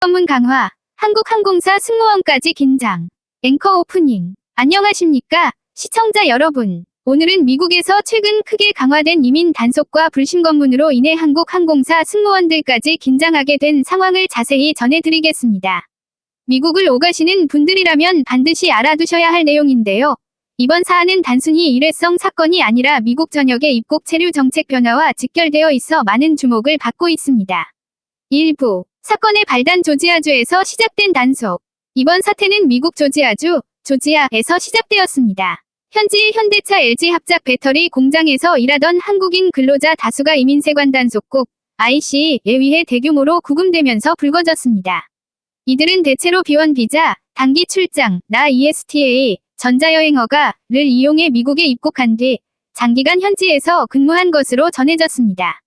검문 강화, 한국항공사 승무원까지 긴장. 앵커 오프닝. 안녕하십니까, 시청자 여러분. 오늘은 미국에서 최근 크게 강화된 이민 단속과 불신 검문으로 인해 한국항공사 승무원들까지 긴장하게 된 상황을 자세히 전해드리겠습니다. 미국을 오가시는 분들이라면 반드시 알아두셔야 할 내용인데요. 이번 사안은 단순히 일회성 사건이 아니라 미국 전역의 입국 체류 정책 변화와 직결되어 있어 많은 주목을 받고 있습니다. 일부 사건의 발단 조지아주에서 시작된 단속. 이번 사태는 미국 조지아에서 시작되었습니다. 현지의 현대차 LG 합작 배터리 공장에서 일하던 한국인 근로자 다수가 이민세관 단속국 IC에 의해 대규모로 구금되면서 불거졌습니다. 이들은 대체로 비원 비자, 단기 출장, ESTA, 전자여행허가를 이용해 미국에 입국한 뒤 장기간 현지에서 근무한 것으로 전해졌습니다.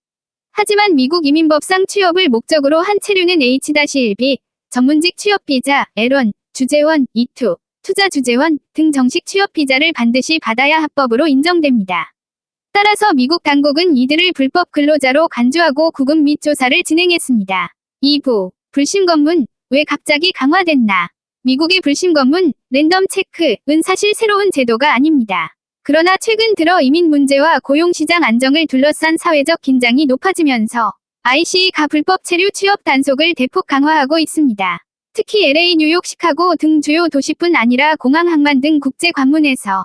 하지만 미국 이민법상 취업을 목적으로 한 체류는 H-1B, 전문직 취업비자, L1, 주재원, E2, 투자 주재원 등 정식 취업비자를 반드시 받아야 합법으로 인정됩니다. 따라서 미국 당국은 이들을 불법 근로자로 간주하고 구금 및 조사를 진행했습니다. 2부, 불신 검문, 왜 갑자기 강화됐나? 미국의 불신 검문, 랜덤 체크은 사실 새로운 제도가 아닙니다. 그러나 최근 들어 이민 문제와 고용시장 안정을 둘러싼 사회적 긴장이 높아지면서 IC가 불법 체류 취업 단속을 대폭 강화하고 있습니다. 특히 LA, 뉴욕, 시카고 등 주요 도시뿐 아니라 공항, 항만 등 국제 관문에서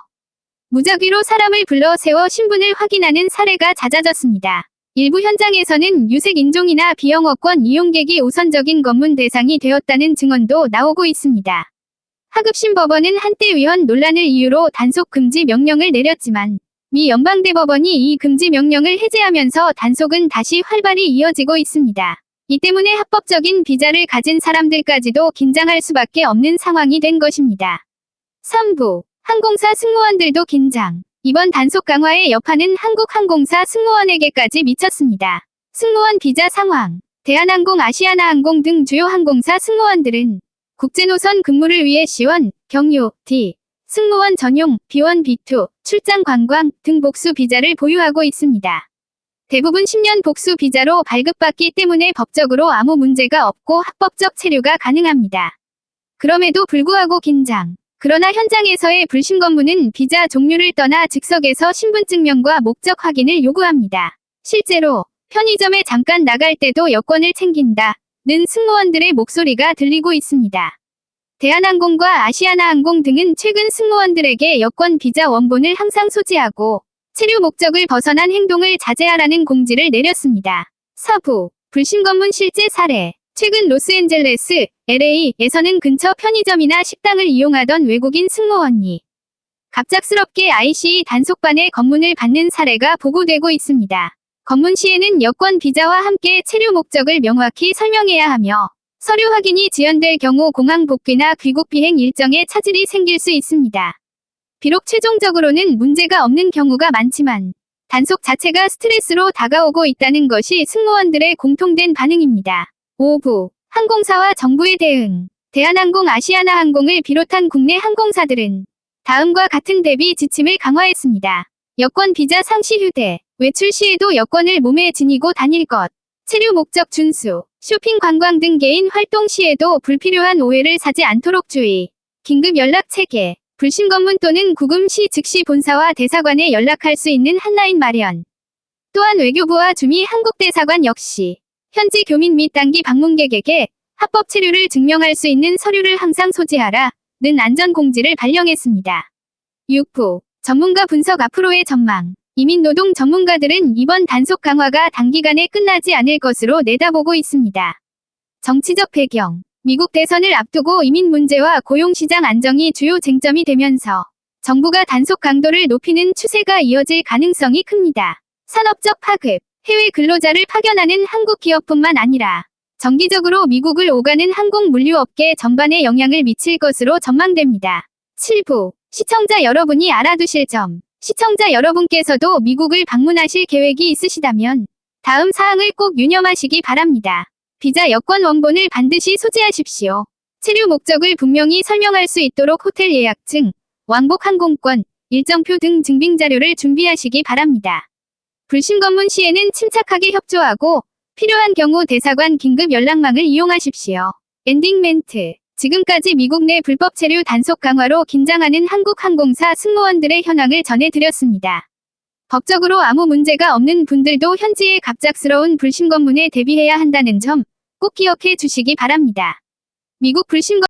무작위로 사람을 불러 세워 신분을 확인하는 사례가 잦아졌습니다. 일부 현장에서는 유색 인종이나 비영어권 이용객이 우선적인 검문 대상이 되었다는 증언도 나오고 있습니다. 하급심 법원은 한때 위헌 논란을 이유로 단속 금지 명령을 내렸지만 미 연방대법원이 이 금지 명령을 해제하면서 단속은 다시 활발히 이어지고 있습니다. 이 때문에 합법적인 비자를 가진 사람들까지도 긴장할 수밖에 없는 상황이 된 것입니다. 3부, 항공사 승무원들도 긴장. 이번 단속 강화의 여파는 한국항공사 승무원에게까지 미쳤습니다. 승무원 비자 상황. 대한항공, 아시아나항공 등 주요 항공사 승무원들은 국제노선 근무를 위해 C1, 경유, D, 승무원 전용, B1, B2, 출장 관광 등 복수 비자를 보유하고 있습니다. 대부분 10년 복수 비자로 발급받기 때문에 법적으로 아무 문제가 없고 합법적 체류가 가능합니다. 그럼에도 불구하고 긴장. 그러나 현장에서의 불신 검문은 비자 종류를 떠나 즉석에서 신분증명과 목적 확인을 요구합니다. 실제로 편의점에 잠깐 나갈 때도 여권을 챙긴다는 승무원들의 목소리가 들리고 있습니다. 대한항공과 아시아나항공 등은 최근 승무원들에게 여권 비자 원본을 항상 소지하고 체류 목적을 벗어난 행동을 자제하라는 공지를 내렸습니다. 4부, 불신 검문 실제 사례. 최근 로스앤젤레스, LA에서는 근처 편의점이나 식당을 이용하던 외국인 승무원이 갑작스럽게 ICE 단속반의 검문을 받는 사례가 보고되고 있습니다. 검문 시에는 여권 비자와 함께 체류 목적을 명확히 설명해야 하며 서류 확인이 지연될 경우 공항 복귀나 귀국 비행 일정에 차질이 생길 수 있습니다. 비록 최종적으로는 문제가 없는 경우가 많지만 단속 자체가 스트레스로 다가오고 있다는 것이 승무원들의 공통된 반응입니다. 5부, 항공사와 정부의 대응. 대한항공, 아시아나항공을 비롯한 국내 항공사들은 다음과 같은 대비 지침을 강화했습니다. 여권 비자 상시 휴대, 외출 시에도 여권을 몸에 지니고 다닐 것, 체류 목적 준수, 쇼핑 관광 등 개인 활동 시에도 불필요한 오해를 사지 않도록 주의, 긴급 연락 체계, 불신 검문 또는 구금 시 즉시 본사와 대사관에 연락할 수 있는 핫라인 마련. 또한 외교부와 주미 한국대사관 역시 현지 교민 및 단기 방문객에게 합법 체류를 증명할 수 있는 서류를 항상 소지하라는 안전 공지를 발령했습니다. 6부, 전문가 분석 앞으로의 전망. 이민 노동 전문가들은 이번 단속 강화가 단기간에 끝나지 않을 것으로 내다보고 있습니다. 정치적 배경. 미국 대선을 앞두고 이민 문제와 고용시장 안정이 주요 쟁점이 되면서 정부가 단속 강도를 높이는 추세가 이어질 가능성이 큽니다. 산업적 파급. 해외 근로자를 파견하는 한국 기업뿐만 아니라 정기적으로 미국을 오가는 항공 물류업계 전반에 영향을 미칠 것으로 전망됩니다. 7부, 시청자 여러분이 알아두실 점. 시청자 여러분께서도 미국을 방문하실 계획이 있으시다면 다음 사항을 꼭 유념하시기 바랍니다. 비자 여권 원본을 반드시 소지하십시오. 체류 목적을 분명히 설명할 수 있도록 호텔 예약증, 왕복 항공권, 일정표 등 증빙 자료를 준비하시기 바랍니다. 불신 검문 시에는 침착하게 협조하고 필요한 경우 대사관 긴급 연락망을 이용하십시오. 엔딩 멘트. 지금까지 미국 내 불법 체류 단속 강화로 긴장하는 한국 항공사 승무원들의 현황을 전해드렸습니다. 법적으로 아무 문제가 없는 분들도 현지의 갑작스러운 불심 검문에 대비해야 한다는 점 꼭 기억해 주시기 바랍니다. 미국 불심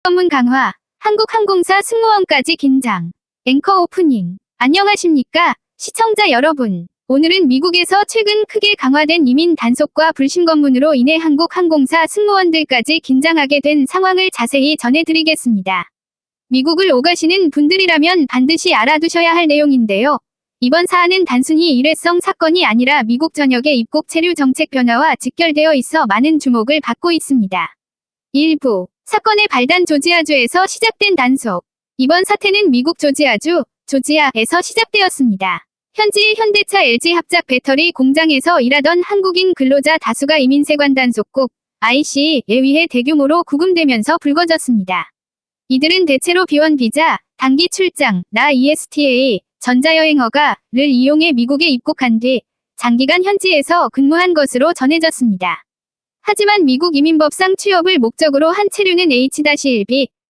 검문 강화, 한국 항공사 승무원까지 긴장. 앵커 오프닝. 안녕하십니까, 시청자 여러분. 오늘은 미국에서 최근 크게 강화된 이민 단속과 불심 검문으로 인해 한국 항공사 승무원들까지 긴장하게 된 상황을 자세히 전해드리겠습니다. 미국을 오가시는 분들이라면 반드시 알아두셔야 할 내용인데요. 이번 사안은 단순히 일회성 사건이 아니라 미국 전역의 입국 체류 정책 변화와 직결되어 있어 많은 주목을 받고 있습니다. 일부 사건의 발단 조지아주에서 시작된 단속. 이번 사태는 미국 조지아에서 시작되었습니다. 현지의 현대차 LG 합작 배터리 공장에서 일하던 한국인 근로자 다수가 이민세관 단속국 IC에 의해 대규모로 구금되면서 불거졌습니다. 이들은 대체로 비원 비자, 단기 출장, ESTA, 전자여행허가를 이용해 미국에 입국한 뒤 장기간 현지에서 근무한 것으로 전해졌습니다. 하지만 미국 이민법상 취업을 목적으로 한 체류는 H-1B,